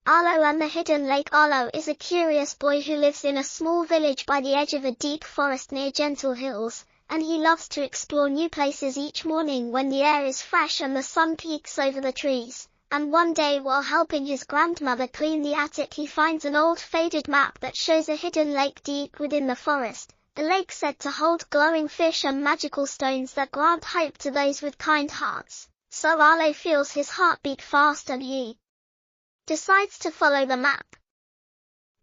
Arlo and the Hidden Lake. Arlo is a curious boy who lives in a small village by the edge of a deep forest near gentle hills, and he loves to explore new places each morning when the air is fresh and the sun peeks over the trees. And one day, while helping his grandmother clean the attic, he finds an old faded map that shows a hidden lake deep within the forest, a lake said to hold glowing fish and magical stones that grant hope to those with kind hearts. So Arlo feels his heart beat fast and he decides to follow the map.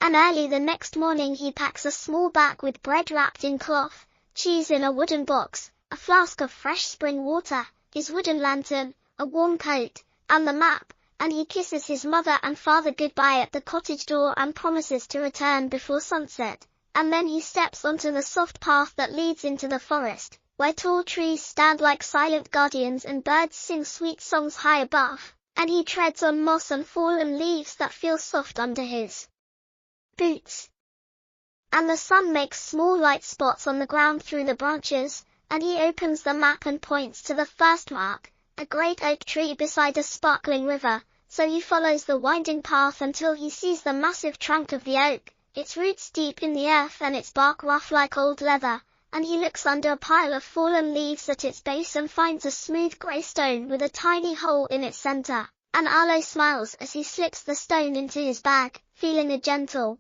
And early the next morning he packs a small bag with bread wrapped in cloth, cheese in a wooden box, a flask of fresh spring water, his wooden lantern, a warm coat, and the map, and he kisses his mother and father goodbye at the cottage door and promises to return before sunset. And then he steps onto the soft path that leads into the forest, where tall trees stand like silent guardians and birds sing sweet songs high above, and he treads on moss and fallen leaves that feel soft under his boots. And the sun makes small light spots on the ground through the branches, and he opens the map and points to the first mark, a great oak tree beside a sparkling river. So he follows the winding path until he sees the massive trunk of the oak, its roots deep in the earth and its bark rough like old leather, and he looks under a pile of fallen leaves at its base and finds a smooth grey stone with a tiny hole in its center. And Arlo smiles as he slips the stone into his bag, feeling a gentle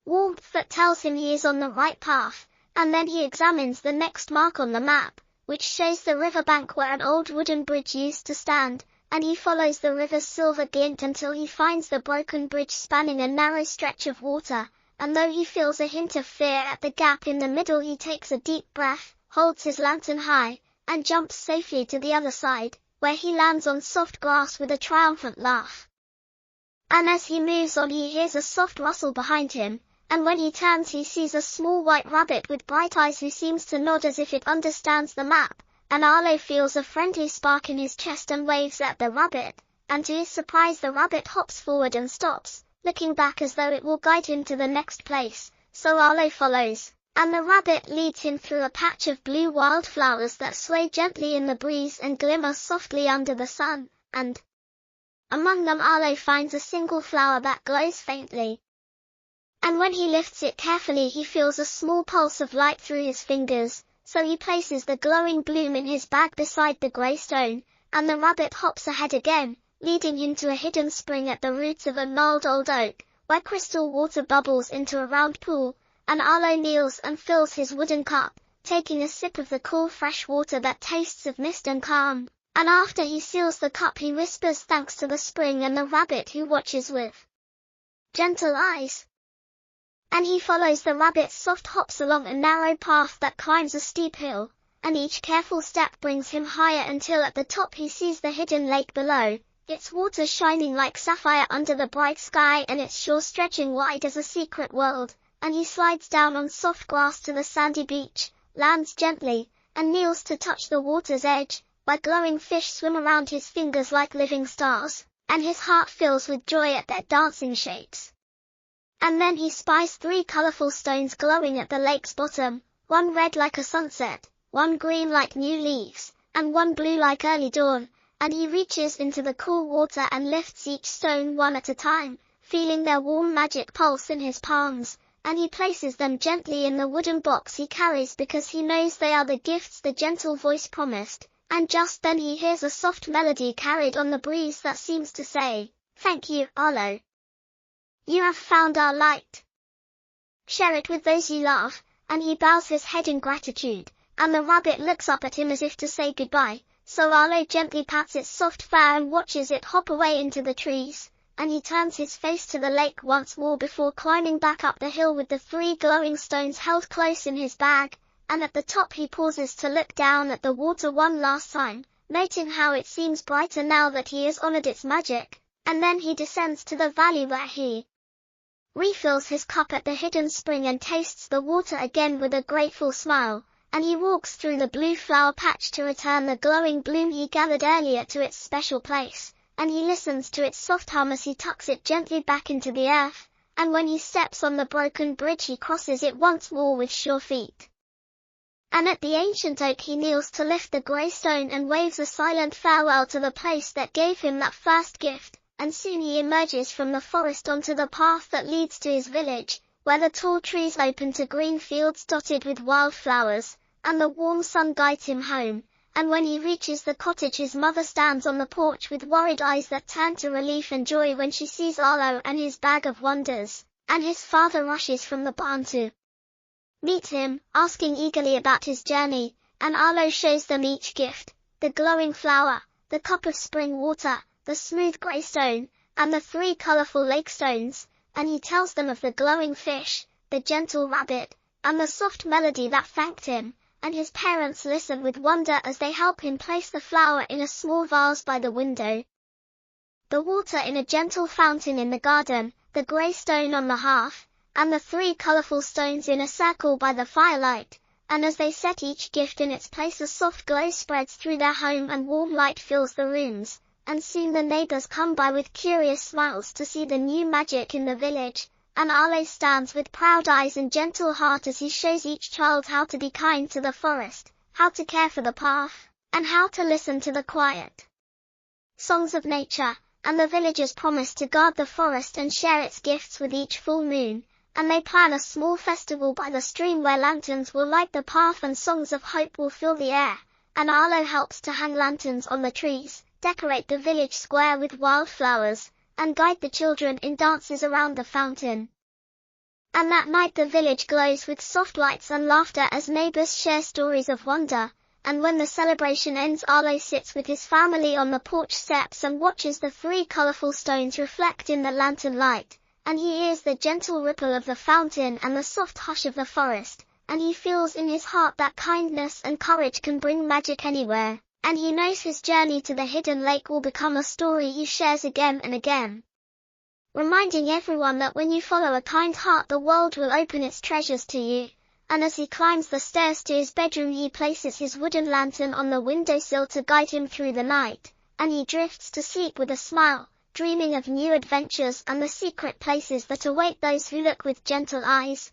warmth that tells him he is on the right path. And then he examines the next mark on the map, which shows the riverbank where an old wooden bridge used to stand, and he follows the river's silver glint until he finds the broken bridge spanning a narrow stretch of water. And though he feels a hint of fear at the gap in the middle, he takes a deep breath, holds his lantern high, and jumps safely to the other side, where he lands on soft grass with a triumphant laugh. And as he moves on, he hears a soft rustle behind him, and when he turns he sees a small white rabbit with bright eyes who seems to nod as if it understands the map. And Arlo feels a friendly spark in his chest and waves at the rabbit, and to his surprise the rabbit hops forward and stops, looking back as though it will guide him to the next place. So Arlo follows, and the rabbit leads him through a patch of blue wildflowers that sway gently in the breeze and glimmer softly under the sun, and among them Arlo finds a single flower that glows faintly. And when he lifts it carefully he feels a small pulse of light through his fingers, so he places the glowing bloom in his bag beside the grey stone, and the rabbit hops ahead again, leading him to a hidden spring at the roots of a gnarled old oak, where crystal water bubbles into a round pool. And Arlo kneels and fills his wooden cup, taking a sip of the cool fresh water that tastes of mist and calm. And after he seals the cup he whispers thanks to the spring and the rabbit, who watches with gentle eyes. And he follows the rabbit's soft hops along a narrow path that climbs a steep hill, and each careful step brings him higher until at the top he sees the hidden lake below, its water shining like sapphire under the bright sky and its shore stretching wide as a secret world. And he slides down on soft grass to the sandy beach, lands gently, and kneels to touch the water's edge, where glowing fish swim around his fingers like living stars, and his heart fills with joy at their dancing shapes. And then he spies 3 colorful stones glowing at the lake's bottom, one red like a sunset, one green like new leaves, and one blue like early dawn, and he reaches into the cool water and lifts each stone one at a time, feeling their warm magic pulse in his palms. And he places them gently in the wooden box he carries because he knows they are the gifts the gentle voice promised. And just then he hears a soft melody carried on the breeze that seems to say, "Thank you, Arlo. You have found our light. Share it with those you love." And he bows his head in gratitude, and the rabbit looks up at him as if to say goodbye. So Arlo gently pats its soft fur and watches it hop away into the trees. And he turns his face to the lake once more before climbing back up the hill with the 3 glowing stones held close in his bag, and at the top he pauses to look down at the water one last time, noting how it seems brighter now that he has honored its magic, and then he descends to the valley where he refills his cup at the hidden spring and tastes the water again with a grateful smile, and he walks through the blue flower patch to return the glowing bloom he gathered earlier to its special place. And he listens to its soft hum as he tucks it gently back into the earth, and when he steps on the broken bridge he crosses it once more with sure feet. And at the ancient oak he kneels to lift the grey stone and waves a silent farewell to the place that gave him that first gift, and soon he emerges from the forest onto the path that leads to his village, where the tall trees open to green fields dotted with wildflowers, and the warm sun guides him home. And when he reaches the cottage, his mother stands on the porch with worried eyes that turn to relief and joy when she sees Arlo and his bag of wonders, and his father rushes from the barn to meet him, asking eagerly about his journey, and Arlo shows them each gift: the glowing flower, the cup of spring water, the smooth grey stone, and the 3 colourful lake stones, and he tells them of the glowing fish, the gentle rabbit, and the soft melody that thanked him, and his parents listen with wonder as they help him place the flower in a small vase by the window. The water in a gentle fountain in the garden, the grey stone on the hearth, and the 3 colourful stones in a circle by the firelight, and as they set each gift in its place a soft glow spreads through their home and warm light fills the rooms, and soon the neighbours come by with curious smiles to see the new magic in the village, and Arlo stands with proud eyes and gentle heart as he shows each child how to be kind to the forest, how to care for the path, and how to listen to the quiet songs of nature, and the villagers promise to guard the forest and share its gifts with each full moon. And they plan a small festival by the stream where lanterns will light the path and songs of hope will fill the air, and Arlo helps to hang lanterns on the trees, decorate the village square with wildflowers, and guide the children in dances around the fountain. And that night the village glows with soft lights and laughter as neighbors share stories of wonder, and when the celebration ends Arlo sits with his family on the porch steps and watches the 3 colourful stones reflect in the lantern light. And he hears the gentle ripple of the fountain and the soft hush of the forest, and he feels in his heart that kindness and courage can bring magic anywhere, and he knows his journey to the hidden lake will become a story he shares again and again, reminding everyone that when you follow a kind heart the world will open its treasures to you. And as he climbs the stairs to his bedroom he places his wooden lantern on the windowsill to guide him through the night, and he drifts to sleep with a smile, dreaming of new adventures and the secret places that await those who look with gentle eyes.